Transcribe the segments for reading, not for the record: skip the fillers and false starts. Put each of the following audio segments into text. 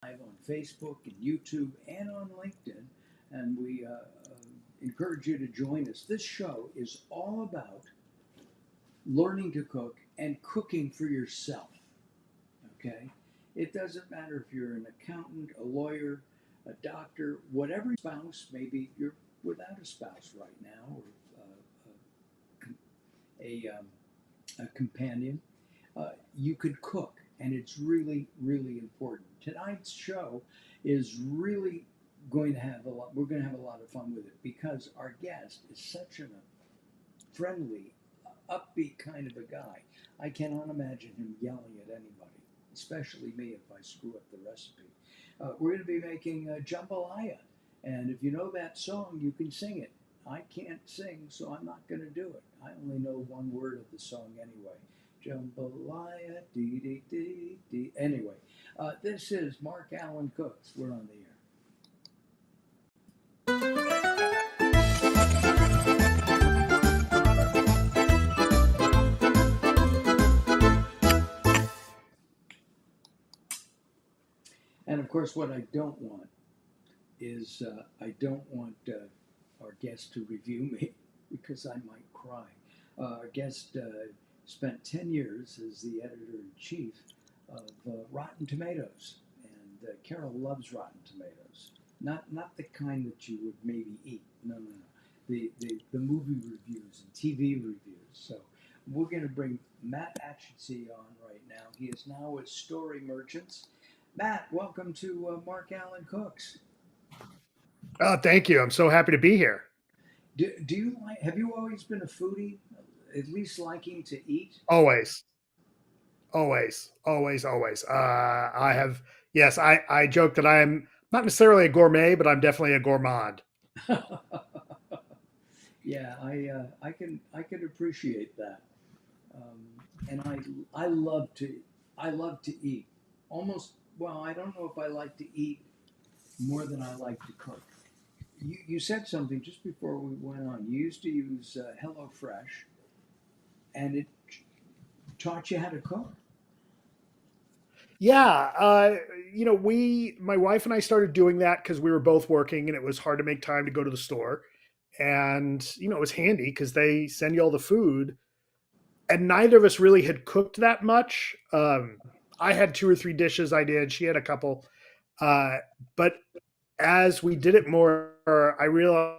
live on Facebook and YouTube and on LinkedIn, and we encourage you to join us. This show is all about learning to cook and cooking for yourself. Okay? It doesn't matter if you're an accountant, a lawyer, a doctor, whatever spouse, maybe you're without a spouse right now, or a, a companion, you could cook, and it's really, really important. Tonight's show is really going to have a lot. We're going to have a lot of fun with it because our guest is such a friendly, upbeat kind of a guy. I cannot imagine him yelling at anybody, especially me if I screw up the recipe. We're going to be making jambalaya, and if you know that song, you can sing it. I can't sing, so I'm not going to do it. I only know one word of the song anyway. Jambalaya, dee dee dee dee. Anyway, this is Mark Alyn Cooks. We're on the air. And of course, what I don't want is I don't want our guest to review me because I might cry. Our guest spent 10 years as the editor in chief of Rotten Tomatoes, and Carol loves Rotten Tomatoes. Not the kind that you would maybe eat. No, no, no. The movie reviews and TV reviews. So we're going to bring Matt Atchitsey on right now. He is now with Story Merchants. Matt, welcome to Mark Alyn Cooks. Thank you. I'm so happy to be here. Do you like? Have you always been a foodie? At least liking to eat? Always, always, always, always. I have, yes, I joke that I'm not necessarily a gourmet, but I'm definitely a gourmand. Yeah, I can appreciate that. And I love to eat. Almost, well, I don't know if I like to eat more than I like to cook. You said something just before we went on. You used to use HelloFresh, and it taught you how to cook. Yeah, my wife and I started doing that because we were both working and it was hard to make time to go to the store. And, it was handy because they send you all the food. And neither of us really had cooked that much. I had two or three dishes I did. She had a couple. Uh, but as we did it more, I realized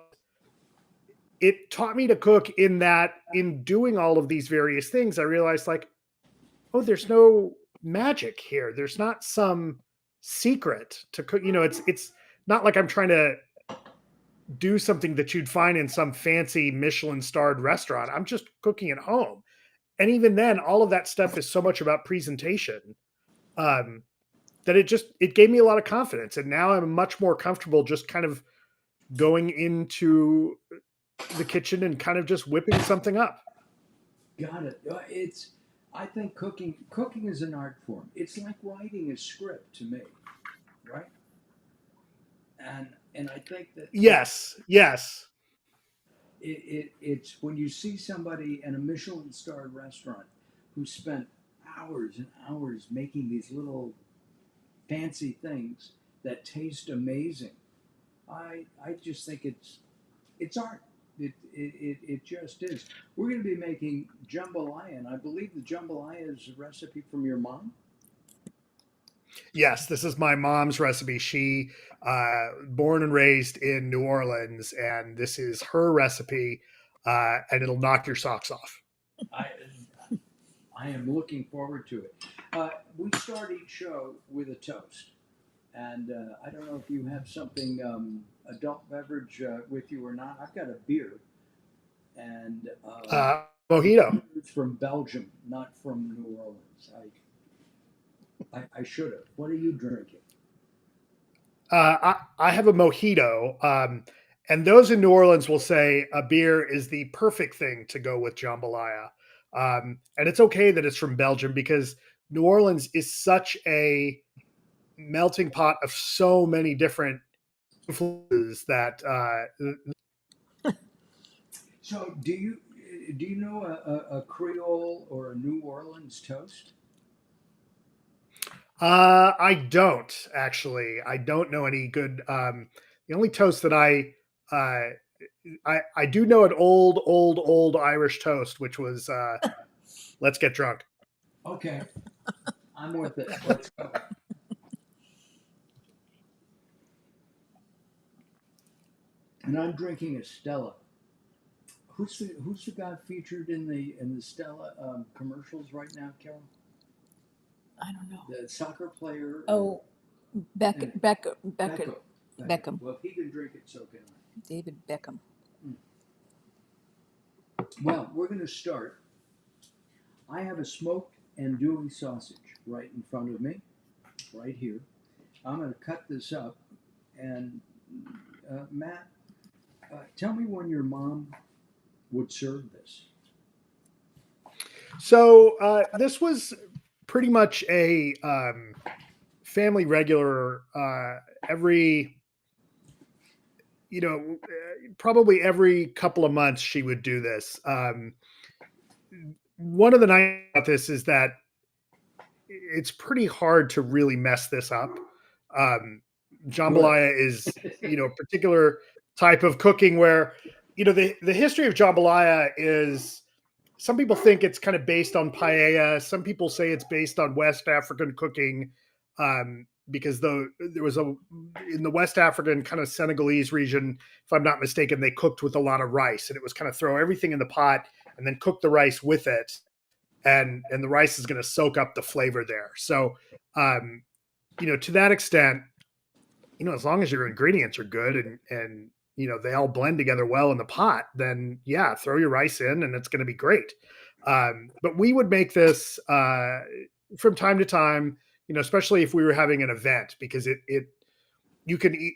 it taught me to cook in that in doing all of these various things, I realized like, oh, there's no magic here. There's not some secret to cook. It's not like I'm trying to do something that you'd find in some fancy Michelin starred restaurant. I'm just cooking at home. And even then, all of that stuff is so much about presentation. Um, that it gave me a lot of confidence. And now I'm much more comfortable just kind of going into the kitchen and kind of just whipping something up. Got it. It's. I think cooking is an art form. It's like writing a script to me, right? And I think that Yes, yes. it's when you see somebody in a Michelin starred restaurant who spent hours and hours making these little fancy things that taste amazing. I just think it's art. It just is. We're going to be making jambalaya, and I believe the jambalaya is a recipe from your mom. Yes, this is my mom's recipe. She born and raised in New Orleans, and this is her recipe, and it'll knock your socks off. I I am looking forward to it. We start each show with a toast, and I don't know if you have something adult beverage with you or not. I've got a beer, and Mojito. it's from Belgium, not from New Orleans. I should have. What are you drinking? I have a mojito, and those in New Orleans will say a beer is the perfect thing to go with jambalaya. And it's okay that it's from Belgium because New Orleans is such a melting pot of so many different influences that So, do you know a Creole or a New Orleans toast? I don't actually. I don't know any good. The only toast that uh, I do know an old Irish toast, which was "Let's get drunk." Okay, I'm with it. Let's go. And I'm drinking a Stella. Who's the guy featured in the Stella commercials right now, Carol? I don't know. The soccer player. Oh, And Beckham, Beckham. Beckham. Beckham, Well, if he can drink it, so can David Beckham. I. Well, we're going to start. I have a smoked andouille sausage right in front of me, right here. I'm going to cut this up. And Matt, tell me when your mom would serve this. So this was pretty much a family regular. Every probably every couple of months she would do this. One of the nice about this is that it's pretty hard to really mess this up. Um, Good. Jambalaya is, a particular type of cooking where, the history of jambalaya is some people think it's kind of based on paella. Some people say it's based on West African cooking because there was in the West African kind of Senegalese region, if I'm not mistaken, they cooked with a lot of rice, and it was kind of throw everything in the pot and then cook the rice with it, and the rice is going to soak up the flavor there. So, um, to that extent, as long as your ingredients are good and they all blend together well in the pot, then yeah, throw your rice in and it's going to be great. But we would make this from time to time, especially if we were having an event, because it you can eat,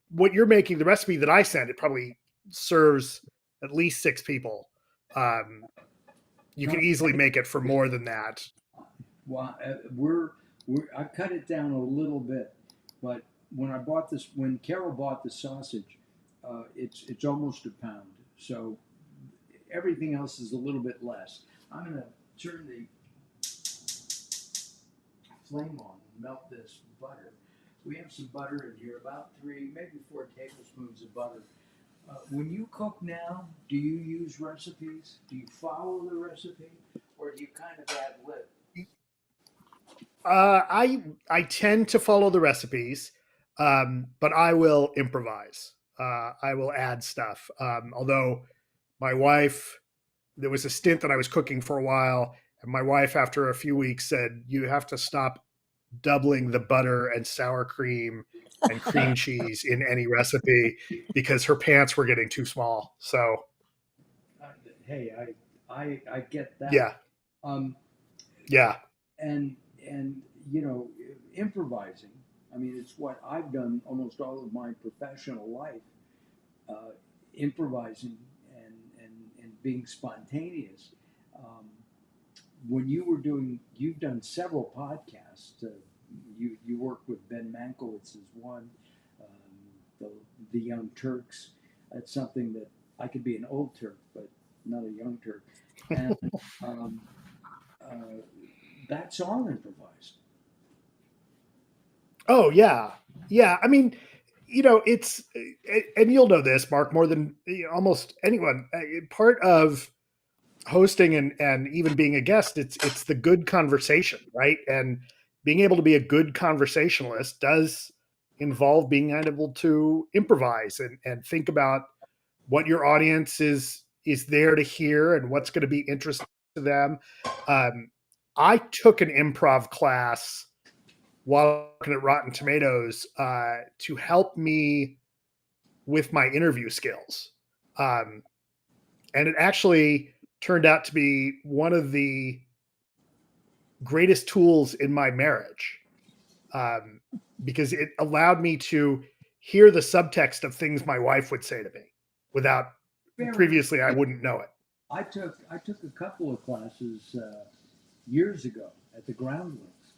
what you're making, the recipe that I sent, it probably serves at least 6 people. Um, you can easily make it for more than that. Well, we're I cut it down a little bit, but when Carol bought the sausage, it's almost a pound. So everything else is a little bit less. I'm gonna turn the flame on and melt this butter. We have some butter in here, about 3, maybe 4 tablespoons of butter. When you cook now, do you use recipes? Do you follow the recipe, or do you kind of ad lib? I tend to follow the recipes, but I will improvise. I will add stuff. Although my wife, there was a stint that I was cooking for a while, and my wife, after a few weeks, said, "You have to stop doubling the butter and sour cream and cream cheese in any recipe because her pants were getting too small." So Uh, hey, I get that. yeah, Um, yeah. and and you know, improvising. I mean, it's what I've done almost all of my professional life. Uh, Improvising and being spontaneous. Um, when you've done several podcasts. You work with Ben Mankiewicz as one, the Young Turks. That's something that I could be an old Turk, but not a young Turk. And um, uh, that's all improvised. Oh yeah, yeah. I mean, it's and you'll know this, Mark, more than almost anyone. Part of hosting and even being a guest, it's the good conversation, right? And being able to be a good conversationalist does involve being able to improvise and think about what your audience is there to hear and what's going to be interesting to them. Um, I took an improv class while working at Rotten Tomatoes to help me with my interview skills. Um, and it actually turned out to be one of the greatest tools in my marriage um, because it allowed me to hear the subtext of things my wife would say to me without Fair enough. previously I wouldn't know it. I took a couple of classes years ago at the Groundlings,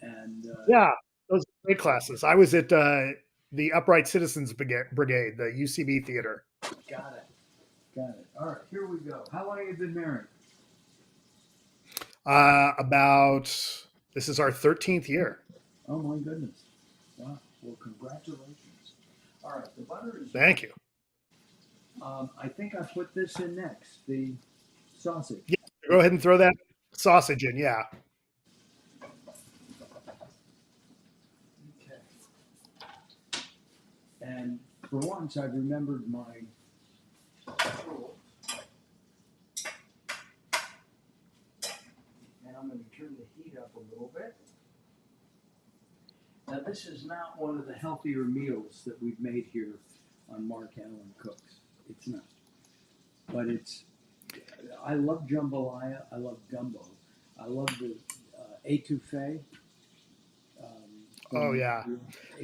and Yeah, those are great classes. I was at the Upright Citizens Brigade, the UCB theater. got it, got it. All right, here we go. How long have you been married? About This is our 13th year. Oh my goodness. Wow. Well, congratulations. All right, the butter is. Thank you. I think I put this in next, the sausage. Yeah, go ahead and throw that sausage in. Yeah. Okay. And for once, I've remembered my rules. And I'm going to turn the heat up a little bit. Now, this is not one of the healthier meals that we've made here on Mark Alyn Cooks. It's not. But it's, I love jambalaya. I love gumbo. I love the etouffee. Oh yeah.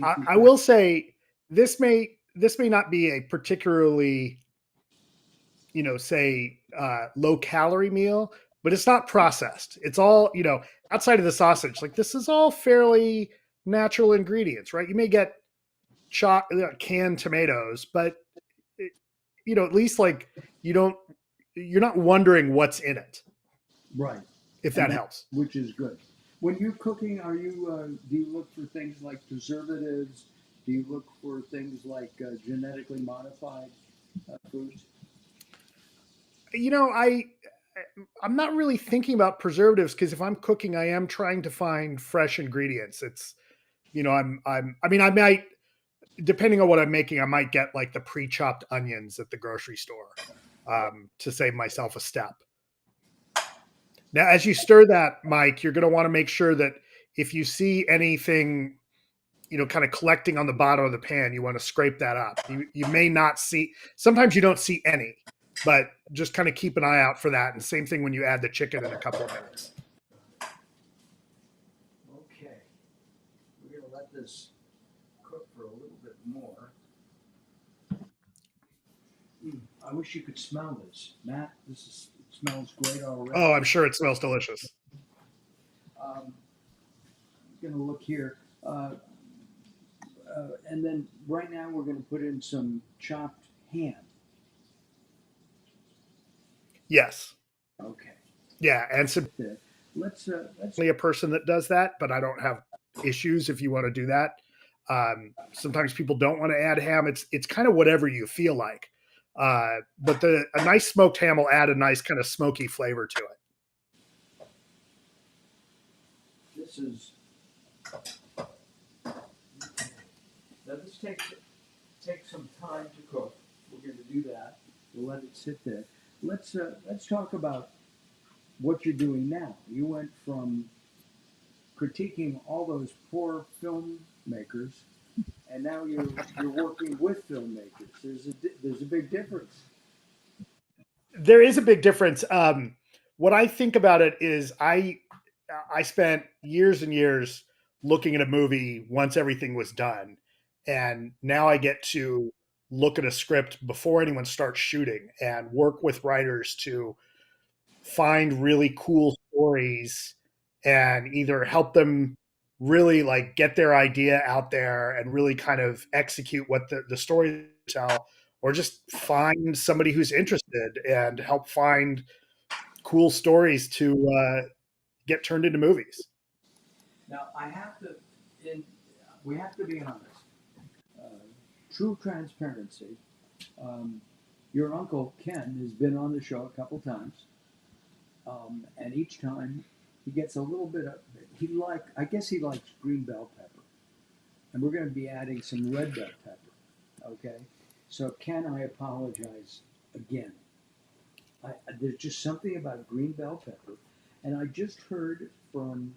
I Etouffee. will say this may not be a particularly, say low calorie meal, but it's not processed. It's all, outside of the sausage. Like this is all fairly natural ingredients, right? You may get canned tomatoes, but at least like you're not wondering what's in it, Right. if that helps. Which is good. When you're cooking, do you look for things like preservatives? Do you look for things like genetically modified foods? I'm not really thinking about preservatives because if I'm cooking, I am trying to find fresh ingredients. It's, I might, depending on what I'm making, I might get like the pre-chopped onions at the grocery store to save myself a step. Now, as you stir that, Mike, you're going to want to make sure that if you see anything, kind of collecting on the bottom of the pan, you want to scrape that up. You may not see, sometimes you don't see any, but just kind of keep an eye out for that. And same thing when you add the chicken in a couple of minutes. Okay. We're going to let this cook for a little bit more. I wish you could smell this. Matt, it smells great already. Oh, I'm sure it smells delicious. I'm going to look here. And then right now we're going to put in some chopped ham. Yes. Okay. Yeah, and some Let's a person that does that, but I don't have issues if you want to do that. Sometimes people don't want to add ham. It's kind of whatever you feel like. But a nice smoked ham will add a nice kind of smoky flavor to it. This is now this takes some time to cook. We're going to do that. We'll let it sit there. Let's talk about what you're doing now. You went from critiquing all those poor filmmakers, and now you're working with filmmakers. There's a big difference. There is a big difference. What I think about it is I spent years and years looking at a movie once everything was done, and now I get to look at a script before anyone starts shooting and work with writers to find really cool stories and either help them really like get their idea out there and really kind of execute what the story tell, or just find somebody who's interested and help find cool stories to get turned into movies. Now we have to be honest. True transparency. Your uncle Ken has been on the show a couple times, and each time he gets a little bit of. I guess he likes green bell pepper, and we're going to be adding some red bell pepper. Okay, so Ken, I apologize again. There's just something about green bell pepper, and I just heard from.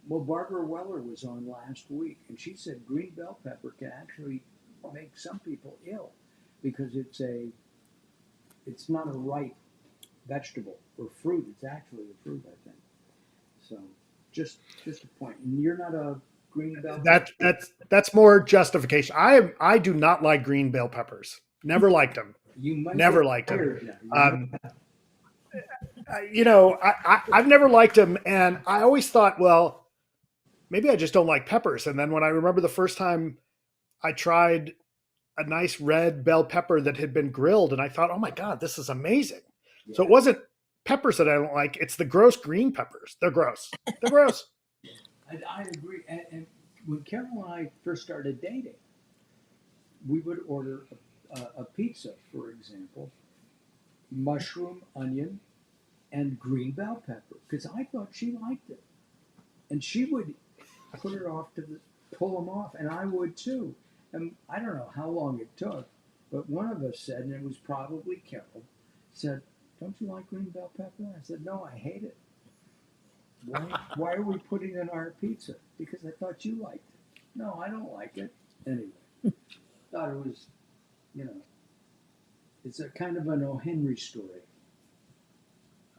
Barbara Weller was on last week, and she said green bell pepper can actually make some people ill because it's not a ripe vegetable or fruit. It's actually a fruit, I think. So, just a point. And you're not a green bell pepper. That's more justification. I do not like green bell peppers. Never liked them. You might never liked them. I've never liked them, and I always thought, well, maybe I just don't like peppers. And then when I remember the first time I tried a nice red bell pepper that had been grilled, and I thought, oh my God, this is amazing. Yeah. So it wasn't peppers that I don't like. It's the gross green peppers. They're gross. They're gross. I agree. And when Carol and I first started dating, we would order a pizza, for example, mushroom, onion, and green bell pepper, because I thought she liked it, and she would put it off pull them off, and I would too. And I don't know how long it took, but one of us said, and it was probably Carol, said, "Don't you like green bell pepper?" I said, "No, I hate it. Why are we putting it in our pizza? Because I thought you liked it." "No, I don't like it." Anyway, thought it was, you know, it's a kind of an O. Henry story.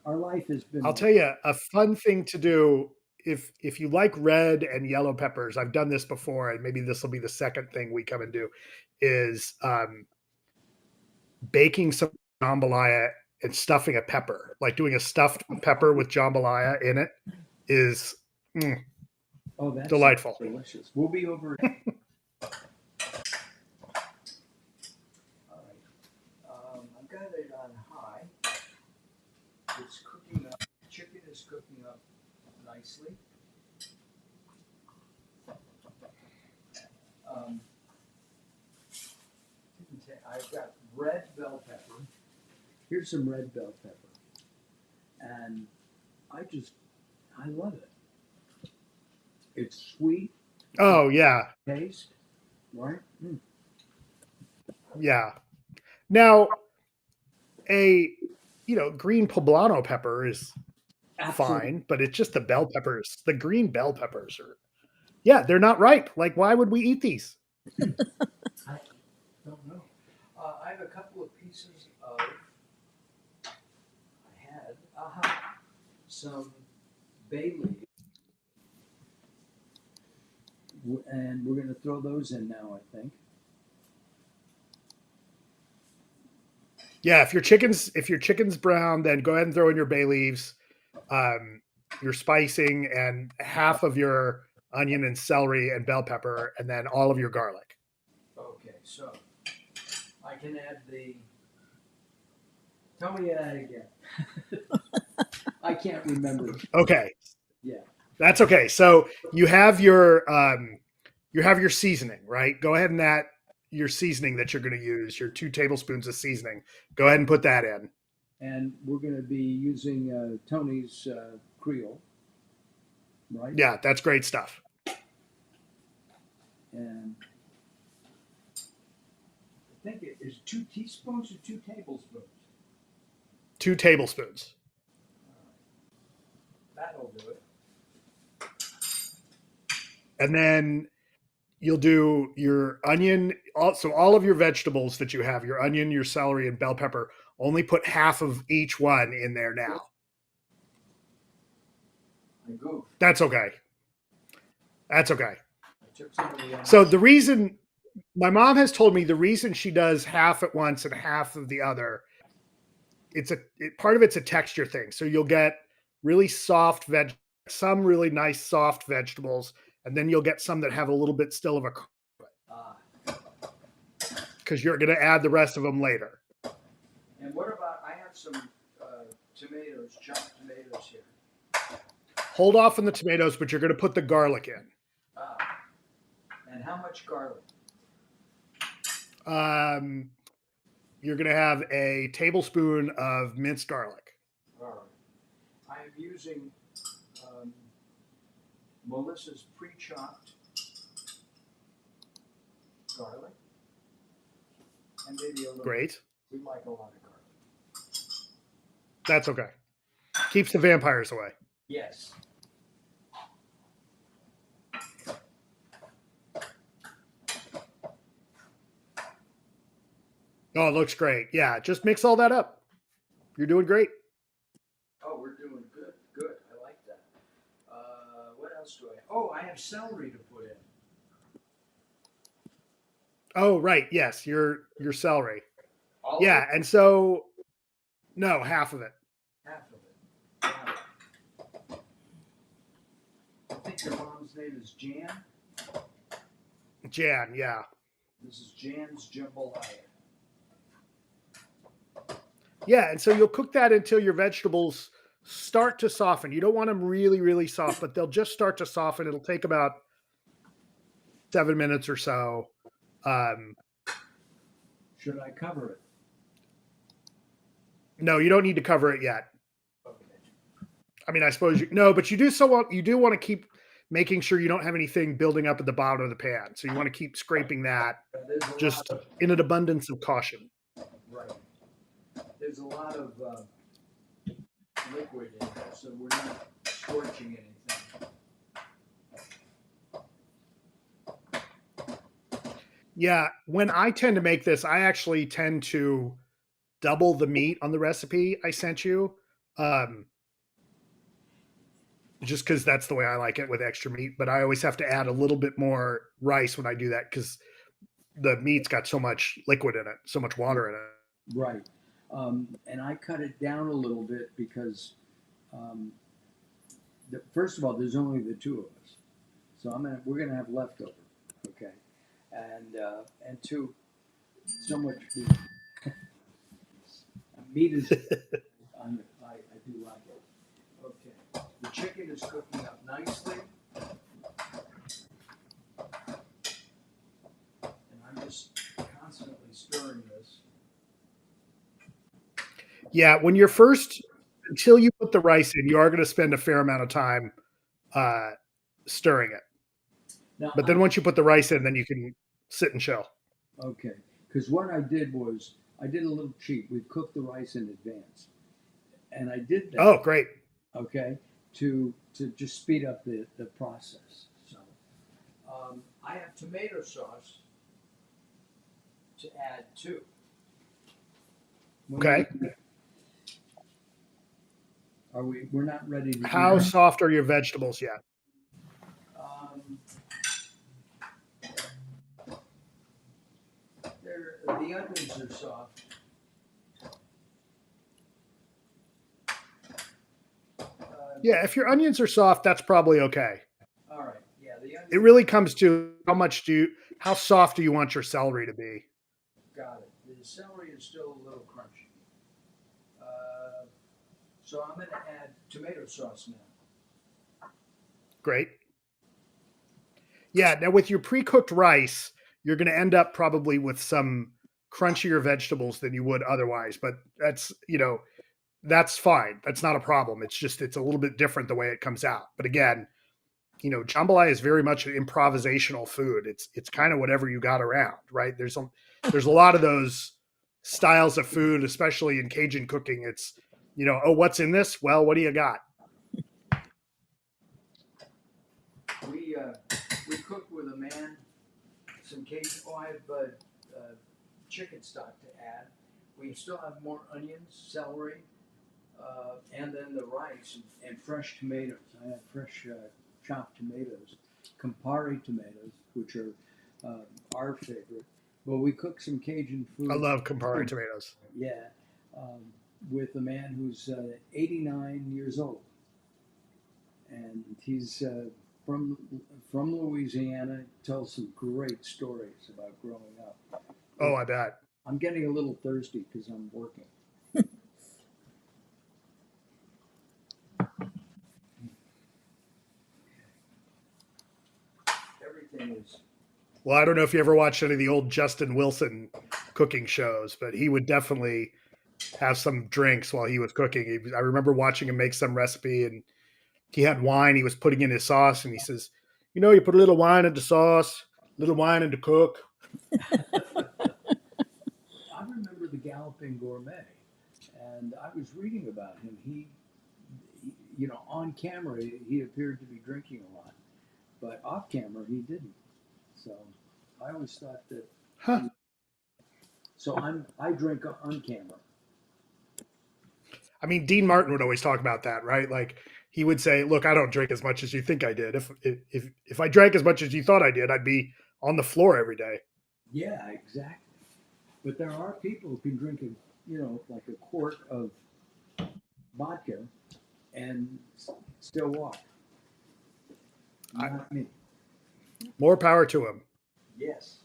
Our life has been. I'll tell you a fun thing to do if you like red and yellow peppers. I've done this before, and maybe this will be the second thing we come and do is baking some jambalaya and stuffing a pepper, like doing a stuffed pepper with jambalaya in it is Oh, that's delightful. Delicious. We'll be over. All right. I've got it on high. It's cooking up. Chicken is cooking up nicely. I've got red bell pepper. Here's some red bell pepper. And I love it. It's sweet. Oh yeah, Taste, right? yeah. Now a green poblano pepper is Absolutely. fine, but it's just the bell peppers. The green bell peppers are they're not ripe. Like why would we eat these? I don't know. I have a couple of pieces of. I had some bay leaves, and we're going to throw those in now, I think. Yeah, if your chicken's brown, then go ahead and throw in your bay leaves, your spicing, and half of your onion and celery and bell pepper, and then all of your garlic. Okay, so I can add the. Tell me that again. I can't remember. Okay, Yeah. that's okay. So you have your seasoning, right? Go ahead and add your seasoning that you're going to use, your 2 tablespoons of seasoning. Go ahead and put that in. And we're going to be using Tony's Creole, right? Yeah, that's great stuff. And I think it is 2 teaspoons or 2 tablespoons. 2 tablespoons. That'll do it. And then you'll do your onion. So all of your vegetables that you have, your onion, your celery, and bell pepper, only put half of each one in there now. I goofed. That's okay. That's okay. I took some of the So the reason my mom has told me the reason she does half at once and half of the other, part of it's a texture thing. So you'll get really soft some really nice soft vegetables, and then you'll get some that have a little bit still of a because you're going to add the rest of them later. And what about, I have some tomatoes, chopped tomatoes here. Hold off on the tomatoes, but you're going to put the garlic in. And how much garlic? You're going to have a tablespoon of minced garlic. All right. I am using Melissa's pre-chopped garlic. And maybe a little. Great. We like a lot of garlic. That's okay. Keeps the vampires away. Yes. Oh, it looks great. Yeah, just mix all that up. You're doing great. Oh, we're doing good. Good. I like that. What else do I? Oh, I have celery to put in. Oh, right. Yes, your celery. All yeah, and so no, half of it. Half of it. Wow. I think your mom's name is Jan. Jan, yeah. This is Jan's jambalaya. Yeah, and so you'll cook that until your vegetables start to soften. You don't want them really, really soft, but they'll just start to soften. It'll take about 7 minutes or so. Um, Should I cover it? no, you don't need to cover it yet. Okay. I mean, I suppose no, but you do want to keep making sure you don't have anything building up at the bottom of the pan. So you want to keep scraping that There's a lot just of in an abundance of caution. right. There's a lot of liquid in there, so we're not scorching anything. Yeah, when I tend to make this, I actually tend to double the meat on the recipe I sent you. Um, just because that's the way I like it with extra meat. But I always have to add a little bit more rice when I do that because the meat's got so much liquid in it, so much water in it. Right. And I cut it down a little bit because, um, first of all, there's only the two of us, so we're gonna have leftover, okay? And two, so much food. Meat is, I do like it. Okay, the chicken is cooking up nicely, and I'm just constantly stirring this. Yeah, when you're first, until you put the rice in, you are going to spend a fair amount of time uh, stirring it. Now, But then once you put the rice in, then you can sit and chill. okay, because what I did was I did a little cheat. We cooked the rice in advance, and I did that. Oh, great. Okay, to just speed up the process. So I have tomato sauce to add too. Okay. We're not ready to do How that. soft are your vegetables yet? Um, the onions are soft. Yeah, if your onions are soft, that's probably okay. All right. Yeah, the onions. It really comes to how soft do you want your celery to be? Got it. The celery is still a little crunchy. So I'm going to add tomato sauce now. Great. Yeah, now with your pre-cooked rice, you're going to end up probably with some crunchier vegetables than you would otherwise, but that's fine. That's not a problem. It's a little bit different the way it comes out. But again, jambalaya is very much an improvisational food. It's kind of whatever you got around, right? There's a lot of those styles of food, especially in Cajun cooking. It's oh, what's in this? Well, what do you got? We cooked with a man some Cajun. Oh, I have chicken stock to add. We still have more onions, celery, and then the rice and fresh tomatoes. I have fresh chopped tomatoes, Campari tomatoes, which are our favorite. Well, we cooked some Cajun food. I love Campari tomatoes. Yeah, um, with a man who's 89 years old, and he's from from Louisiana. Tells some great stories about growing up. Oh, I bet. I'm getting a little thirsty because I'm working. Everything is. Well, I don't know if you ever watched any of the old Justin Wilson cooking shows, but he would definitely have some drinks while he was cooking. I remember watching him make some recipe, and he had wine he was putting in his sauce, and he says, you put a little wine into sauce, a little wine into cook. I remember the Galloping Gourmet, and I was reading about him. He on camera he appeared to be drinking a lot, but off camera he didn't. So I always thought that. Huh. So I drink on camera. I mean, Dean Martin would always talk about that, right? Like he would say, "Look, I don't drink as much as you think I did. If I drank as much as you thought I did, I'd be on the floor every day." Yeah, exactly. But there are people who can drink like a quart of vodka and still walk. Not me. More power to him. Yes.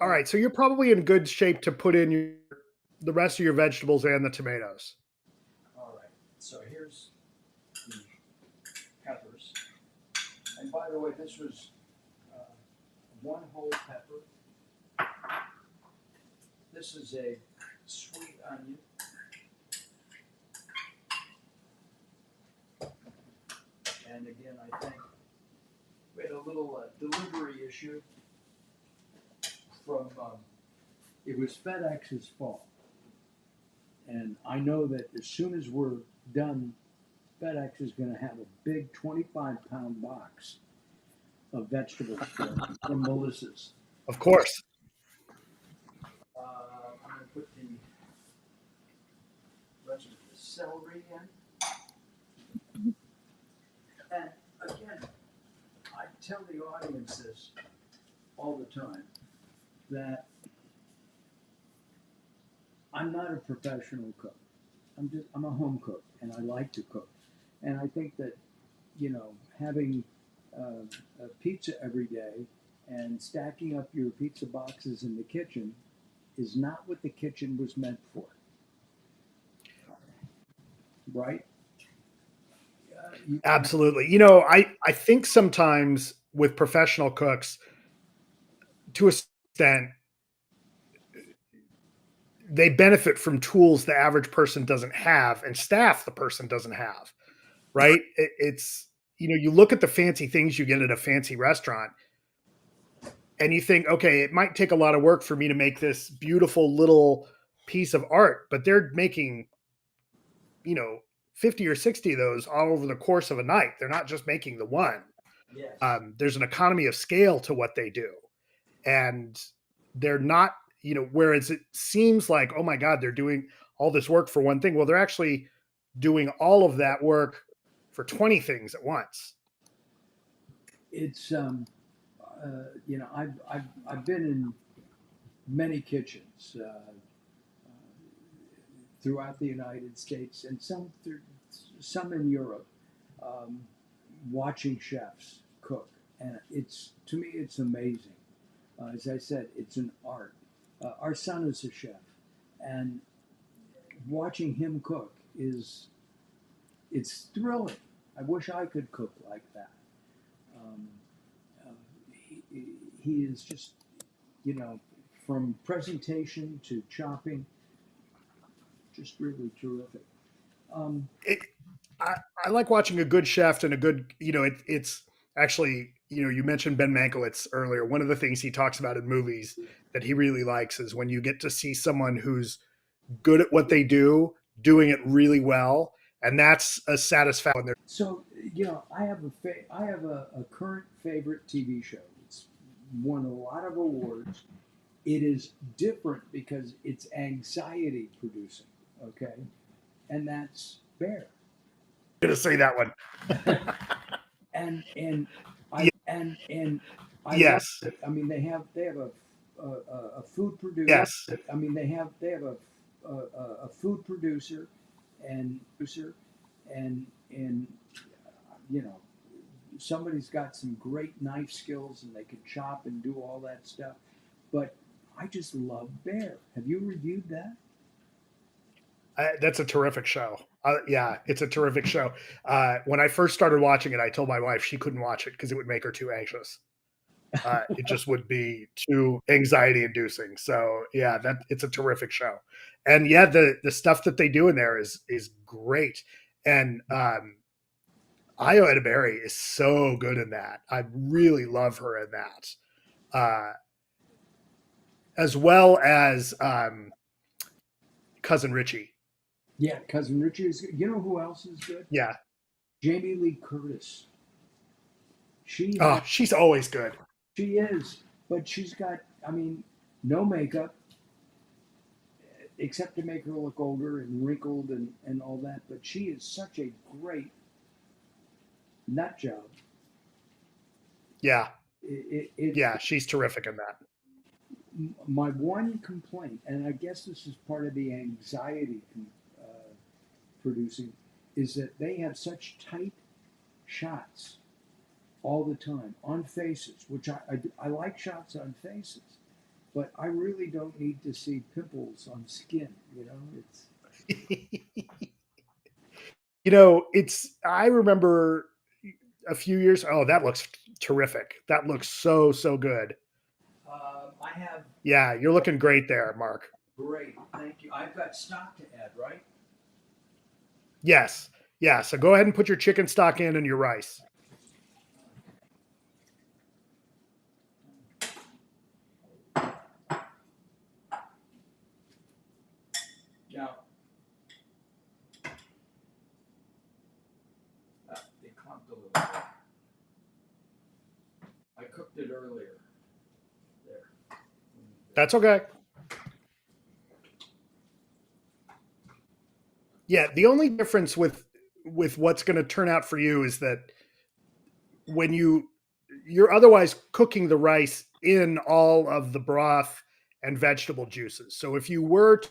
All right, so you're probably in good shape to put in the rest of your vegetables and the tomatoes. All right. So here's the peppers. And by the way, this was uh, one whole pepper. This is a sweet onion. And again, I think we had a little delivery issue from, it was FedEx's fault. And I know that as soon as we're done, FedEx is going to have a big 25-pound box of vegetables from Melissa's. Of course. I'm going to put the rest of the celery in. And again, I tell the audience this all the time, that I'm not a professional cook. I'm a home cook, and I like to cook. And I think that, having a pizza every day and stacking up your pizza boxes in the kitchen is not what the kitchen was meant for, right? Absolutely. I think sometimes with professional cooks, to a extent, they benefit from tools the average person doesn't have and staff the person doesn't have, right? It's, you look at the fancy things you get at a fancy restaurant and you think, okay, it might take a lot of work for me to make this beautiful little piece of art, but they're making, 50 or 60 of those all over the course of a night. They're not just making the one. Yes. There's an economy of scale to what they do. And they're not, whereas it seems like, oh my God, they're doing all this work for one thing. Well, they're actually doing all of that work for 20 things at once. It's I've been in many kitchens throughout the United States and some in Europe, um, watching chefs cook, and it's to me it's amazing. As I said, it's an art. Our son is a chef, and watching him cook it's thrilling. I wish I could cook like that. Um, uh, he is just, you know, from presentation to chopping, just really terrific. Um, It, I like watching a good chef and a good, it's actually, you mentioned Ben Mankiewicz earlier. One of the things he talks about in movies that he really likes is when you get to see someone who's good at what they do, doing it really well. And that's a satisfaction. so I have a current favorite TV show. It's won a lot of awards. It is different because it's anxiety producing, okay, and that's Bear. I'm going to say that one. And I love Yes. it. I mean, they have a food producer. Yes. I mean, they have a food producer and and you know somebody's got some great knife skills and they can chop and do all that stuff. But I just love Bear. Have you reviewed that? That's a terrific show. Yeah, it's a terrific show. When I first started watching it, I told my wife she couldn't watch it because it would make her too anxious. It just would be too anxiety inducing. So yeah, that it's a terrific show. And yeah, the stuff that they do in there is great. And Io Edeberry is so good in that. I really love her in that. As well as Cousin Richie. Yeah, Cousin Richie is good. You know who else is good? Yeah. Jamie Lee Curtis. She Oh, has, she's always good. she is, but she's got, I mean, no makeup except to make her look older and wrinkled and all that. But she is such a great nut job. Yeah. It Yeah, she's terrific in that. my one complaint, and I guess this is part of the anxiety producing, is that they have such tight shots all the time on faces, which I like shots on faces, but I really don't need to see pimples on skin. It's I remember a few years. Oh, that looks terrific. That looks so good. I have Yeah, you're looking great there, Mark. great. Thank you. I've got stock to add, right? Yes. Yeah. So go ahead and put your chicken stock in and your rice. Now, it clumped a little bit. I cooked it earlier. There. That's okay. Yeah, the only difference with what's going to turn out for you is that when you're otherwise cooking the rice in all of the broth and vegetable juices. So if you were to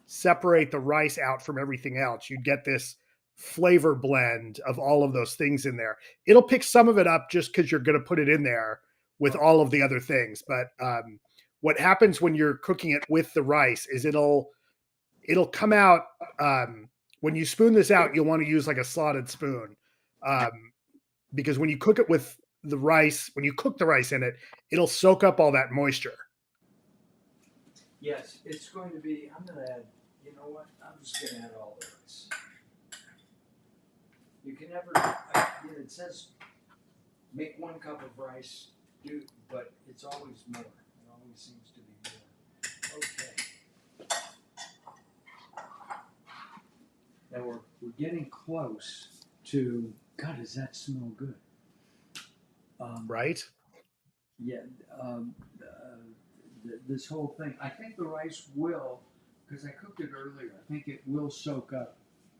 separate the rice out from everything else, you'd get this flavor blend of all of those things in there. It'll pick some of it up just because you're going to put it in there with all of the other things. But what happens when you're cooking it with the rice is it'll come out. When you spoon this out, you'll want to use like a slotted spoon, because when you cook it with the rice, when you cook the rice in it, it'll soak up all that moisture. Yes, it's going to be. I'm going to add. You know what? I'm just going to add all the rice. You can never. It says make 1 cup of rice, but it's always more. It always seems to be more. Okay. Now we're getting close to. God, does that smell good? Right? Yeah. This whole thing. I think the rice will, because I cooked it earlier. I think it will soak up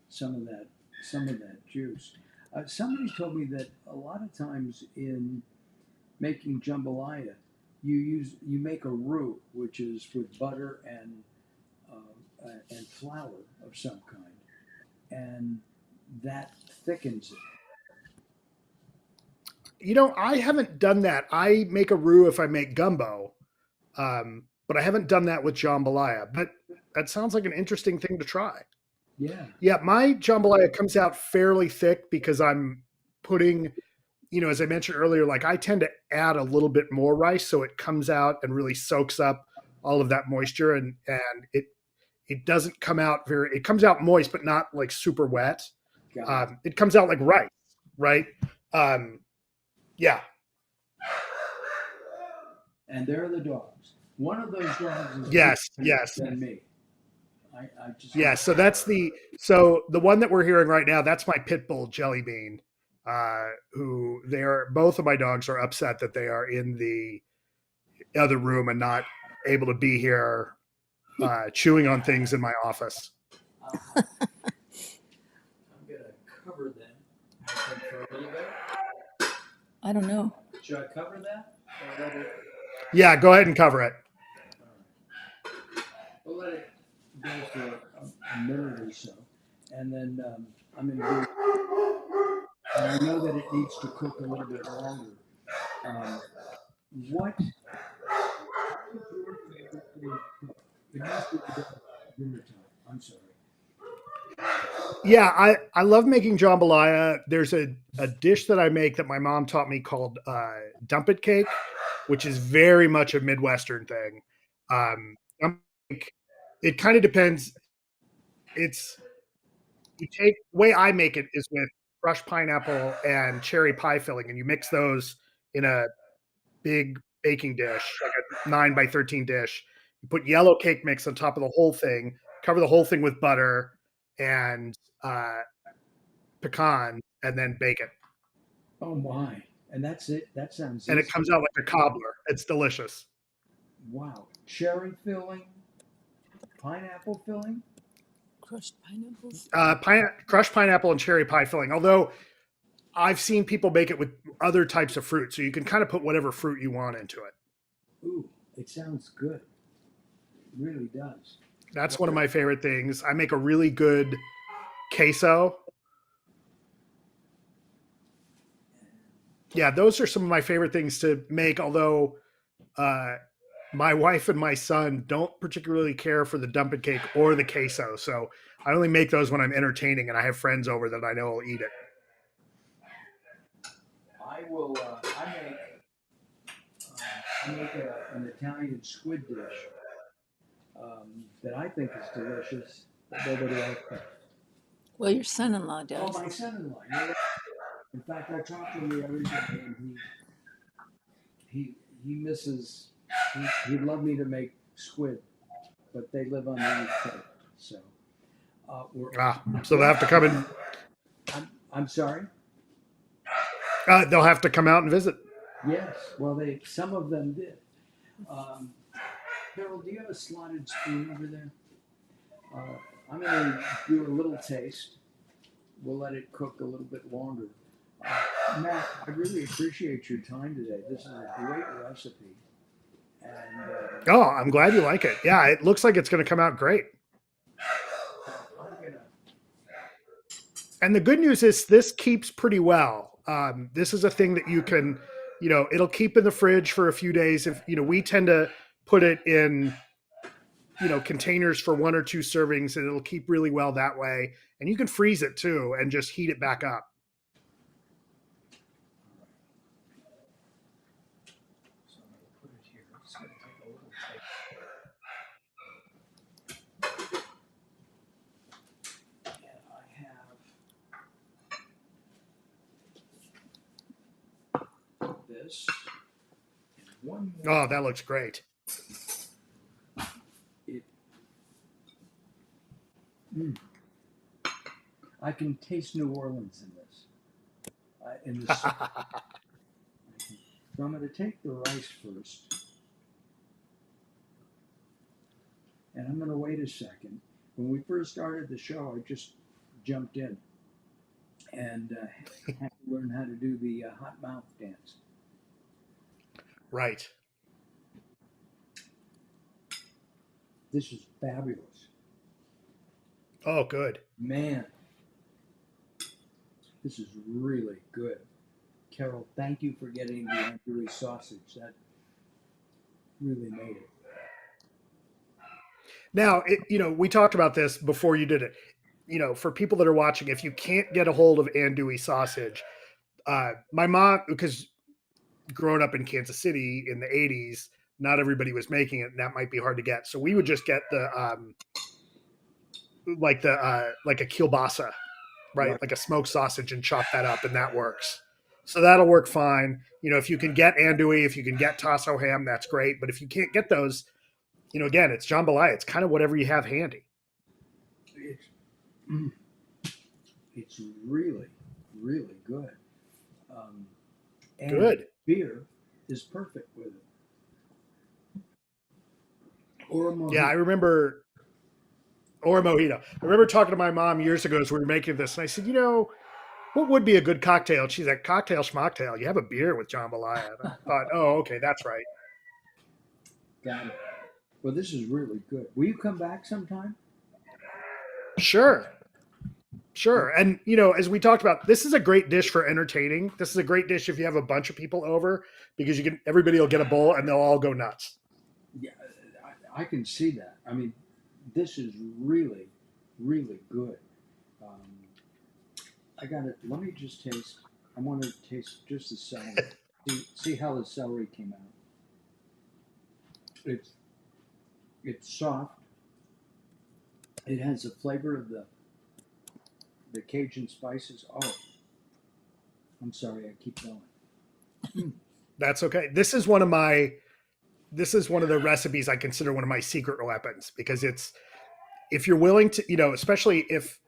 some of that juice. Somebody told me that a lot of times in making jambalaya, you make a roux, which is with butter and flour of some kind, and that thickens it. I haven't done that. I make a roux if I make gumbo, but I haven't done that with jambalaya. But that sounds like an interesting thing to try. Yeah. Yeah, my jambalaya comes out fairly thick because I'm putting, as I mentioned earlier, like I tend to add a little bit more rice so it comes out and really soaks up all of that moisture, and it doesn't come out it comes out moist but not like super wet. Got it. It comes out like rice, right? Yeah. And there are the dogs. One of those dogs is Yes. different Yes. than me. I just Yeah. So the one that we're hearing right now, that's my pit bull Jelly Bean, who both of my dogs are upset that they are in the other room and not able to be here, chewing on things in my office. I'm gonna cover them. I think for a little bit. I don't know. Should I cover that or let it? Yeah, go ahead and cover it. We'll let it go for a minute or so, and then I'm gonna do. And I know that it needs to cook a little bit longer. What is your favorite thing to cook? It must be dinner time. I'm sorry. Yeah, I love making jambalaya. There's a dish that I make that my mom taught me called dumpet cake, which is very much a Midwestern thing. It kind of depends. It's way I make it is with crushed pineapple and cherry pie filling, and you mix those in a big baking dish, like a 9 by 13 dish. You put yellow cake mix on top of the whole thing, cover the whole thing with butter and pecan, and then bake it. Oh my! And that's it. That sounds And it easy. comes out like a cobbler. It's delicious. Wow! Cherry filling, pineapple filling. Crushed pineapples. Crushed pineapple and cherry pie filling. Although I've seen people make it with other types of fruit, so you can kind of put whatever fruit you want into it. Ooh, it sounds good. It really does. That's one of my favorite things. I make a really good queso. Yeah, those are some of my favorite things to make. Although my wife and my son don't particularly care for the dumping cake or the queso, so I only make those when I'm entertaining and I have friends over that I know will eat it. I will. I make an Italian squid dish that I think is delicious, but nobody else does. Well, your son-in-law Oh, does. my son-in-law. You're right. In fact, I talked to him the other day, and he he misses. He'd love me to make squid, but they live on the East Coast, so So they'll we're have to come and I'm sorry. they'll have to come out and visit. Yes, well, they some of them did. Um, Harold, do you have a slotted spoon over there? I'm going to do a little taste. We'll let it cook a little bit longer. Matt, I really appreciate your time today. This is a great recipe, and Oh, I'm glad you like it. Yeah, it looks like it's going to come out great. I'm gonna. And the good news is this keeps pretty well. This is a thing that you can, it'll keep in the fridge for a few days. If we tend to put it in, containers for 1 or 2 servings, and it'll keep really well that way. And you can freeze it too, and just heat it back up. So I'm gonna put it here. It's gonna take a little taste. And I have this and one more. Oh, that looks great. It, mm, I can taste New Orleans in this. In this. So I'm going to take the rice first, and I'm going to wait a second. When we first started the show, I just jumped in and had to learn how to do the hot mouth dance. Right. This is fabulous. Oh, good. Man, this is really good. Carol, thank you for getting the andouille sausage. That really made it. Now, we talked about this before you did it. For people that are watching, if you can't get a hold of andouille sausage, my mom, because growing up in Kansas City in the 80s, not everybody was making it, and that might be hard to get. So we would just get the like a kielbasa, right? Like a smoked sausage, and chop that up, and that works. So that'll work fine. If you can get andouille, if you can get tasso ham, that's great. But if you can't get those, again, it's jambalaya. It's kind of whatever you have handy. It's, mm, it's really, really good. And Good. beer is perfect with it. Or a mojito. Yeah, I remember. Or a mojito. I remember talking to my mom years ago as we were making this, and I said, what would be a good cocktail? And she's like, cocktail schmocktail. You have a beer with jambalaya. And I thought, oh, okay, that's right. Got it. Well, this is really good. Will you come back sometime? Sure. And, as we talked about, this is a great dish for entertaining. This is a great dish if you have a bunch of people over, because everybody will get a bowl and they'll all go nuts. Yeah, I can see that. I mean, this is really, really good. I got it. Let me just taste. I want to taste just the celery. See how the celery came out. It's soft. It has the flavor of the Cajun spices. Oh, I'm sorry. I keep going. That's okay. This is one of the recipes I consider one of my secret weapons, because if you're willing to, especially if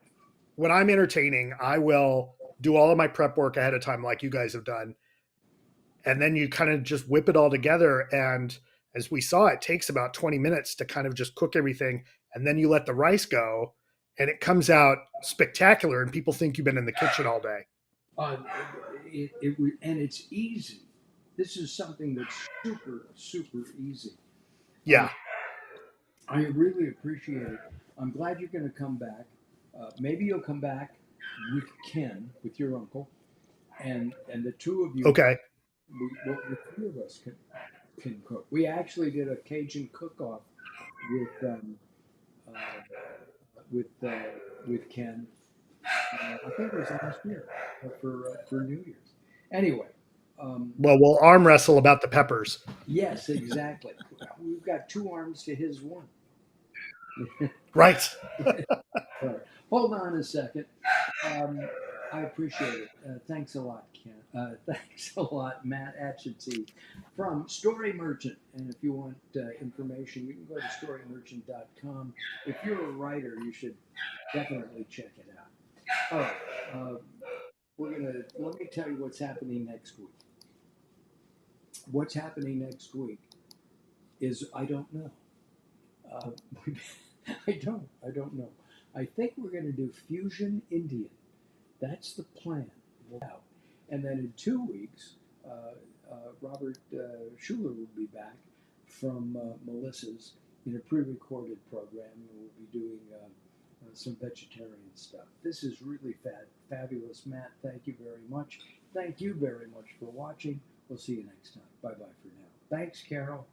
when I'm entertaining, I will do all of my prep work ahead of time, like you guys have done. And then you kind of just whip it all together. And as we saw, it takes about 20 minutes to kind of just cook everything. And then you let the rice go, and it comes out spectacular. And people think you've been in the kitchen all day. And it's easy. This is something that's super, super easy. Yeah. I really appreciate it. I'm glad you're going to come back. Maybe you'll come back with Ken, with your uncle, and the two of you. Okay. The three of us can. can cook. We actually did a Cajun cook-off with uh, with uh, with Ken. I think it was last year for New Year's. Anyway, um, Well, we'll arm wrestle about the peppers. yes, exactly. We've got two arms to his one. Right. All right. Hold on a second. Um, I appreciate it. Thanks a lot, Ken. Thanks a lot, Matt Atchity from Story Merchant. And if you want information, you can go to storymerchant.com. If you're a writer, you should definitely check it out. All right. Let me tell you what's happening next week. What's happening next week is I don't know. Uh, I don't know. I think we're going to do Fusion Indian. That's the plan. And then in 2 weeks, Robert Schuler will be back from Melissa's in a pre-recorded program, and we'll be doing some vegetarian stuff. This is really fabulous, Matt. Thank you very much. Thank you very much for watching. We'll see you next time. Bye bye for now. Thanks, Carol.